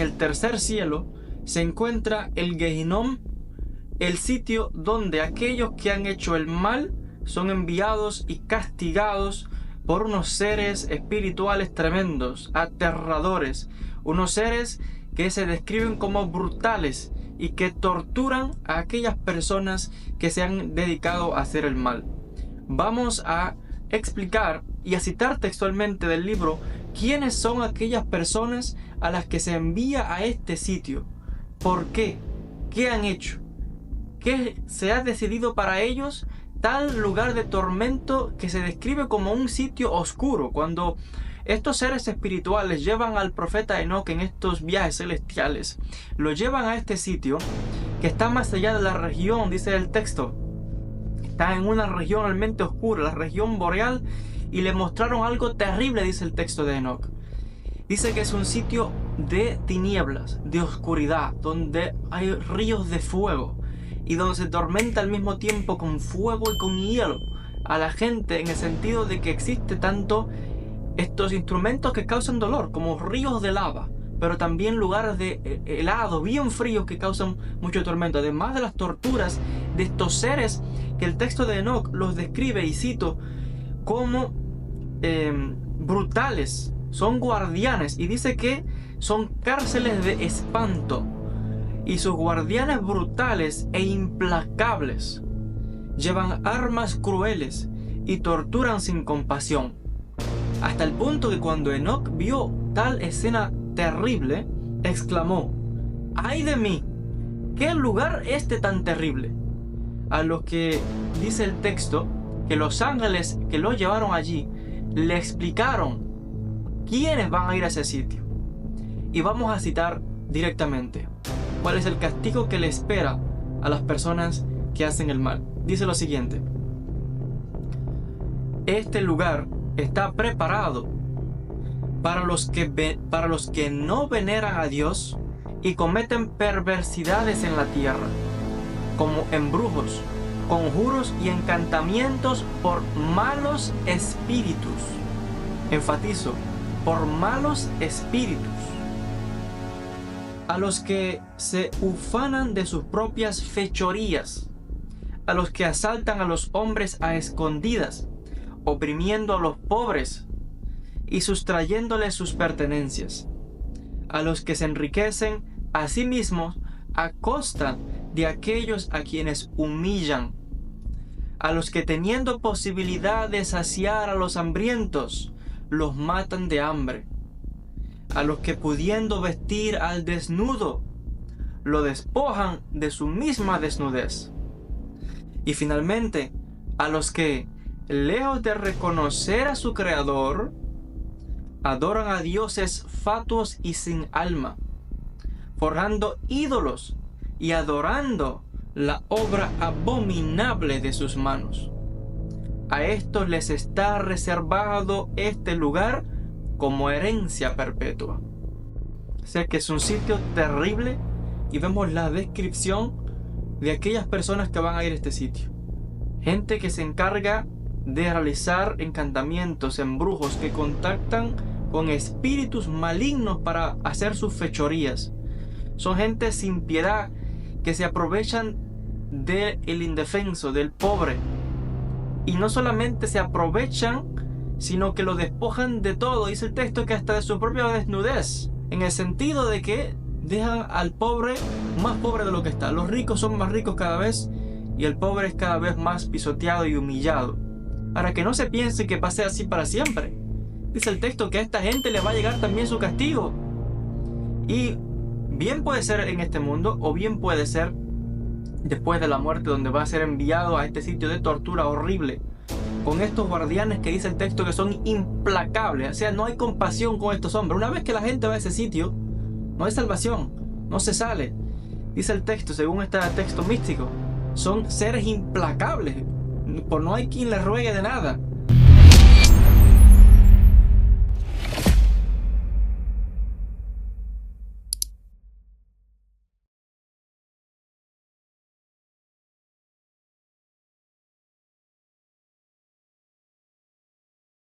el tercer cielo, se encuentra el Gehinom, el sitio donde aquellos que han hecho el mal son enviados y castigados por unos seres espirituales tremendos, aterradores, unos seres que se describen como brutales y que torturan a aquellas personas que se han dedicado a hacer el mal. Vamos a explicar y a citar textualmente del libro quiénes son aquellas personas a las que se envía a este sitio, por qué, qué han hecho, qué se ha decidido para ellos tal lugar de tormento que se describe como un sitio oscuro. Cuando estos seres espirituales llevan al profeta Enoc en estos viajes celestiales, lo llevan a este sitio que está más allá de la región, dice el texto. Está en una región realmente oscura, la región boreal, y le mostraron algo terrible, dice el texto de Enoc. Dice que es un sitio de tinieblas, de oscuridad, donde hay ríos de fuego y donde se tormenta al mismo tiempo con fuego y con hielo a la gente, en el sentido de que existe tanto estos instrumentos que causan dolor, como ríos de lava, pero también lugares de helado, bien fríos, que causan mucho tormento, además de las torturas de estos seres que el texto de Enoc los describe, y cito, como brutales, son guardianes, y dice que son cárceles de espanto, y sus guardianes brutales e implacables llevan armas crueles y torturan sin compasión, hasta el punto que cuando Enoc vio tal escena terrible, exclamó: ¡ay de mí! ¿Qué lugar este tan terrible? A los que dice el texto que los ángeles que lo llevaron allí le explicaron quiénes van a ir a ese sitio. Y vamos a citar directamente cuál es el castigo que le espera a las personas que hacen el mal. Dice lo siguiente: este lugar está preparado para los que no veneran a Dios y cometen perversidades en la tierra, como embrujos, conjuros y encantamientos por malos espíritus. Enfatizo, por malos espíritus. A los que se ufanan de sus propias fechorías, a los que asaltan a los hombres a escondidas, oprimiendo a los pobres y sustrayéndoles sus pertenencias, a los que se enriquecen a sí mismos a costa de aquellos a quienes humillan, a los que, teniendo posibilidad de saciar a los hambrientos, los matan de hambre, a los que, pudiendo vestir al desnudo, lo despojan de su misma desnudez, y finalmente a los que, lejos de reconocer a su Creador, adoran a dioses fatuos y sin alma, forjando ídolos y adorando la obra abominable de sus manos. A estos les está reservado este lugar como herencia perpetua. O sea que es un sitio terrible, y vemos la descripción de aquellas personas que van a ir a este sitio. Gente que se encarga de realizar encantamientos, embrujos, que contactan con espíritus malignos para hacer sus fechorías. Son gente sin piedad que se aprovechan del indefenso, del pobre. Y no solamente se aprovechan, sino que lo despojan de todo. Dice el texto que hasta de su propia desnudez, en el sentido de que dejan al pobre más pobre de lo que está. Los ricos son más ricos cada vez, y el pobre es cada vez más pisoteado y humillado, para que no se piense que pase así para siempre. Dice el texto que a esta gente le va a llegar también su castigo, y bien puede ser en este mundo, o bien puede ser después de la muerte, donde va a ser enviado a este sitio de tortura horrible, con estos guardianes que dice el texto que son implacables. O sea, no hay compasión con estos hombres. Una vez que la gente va a ese sitio, no hay salvación, no se sale. Dice el texto, según este texto místico, son seres implacables, por no hay quien les ruegue de nada.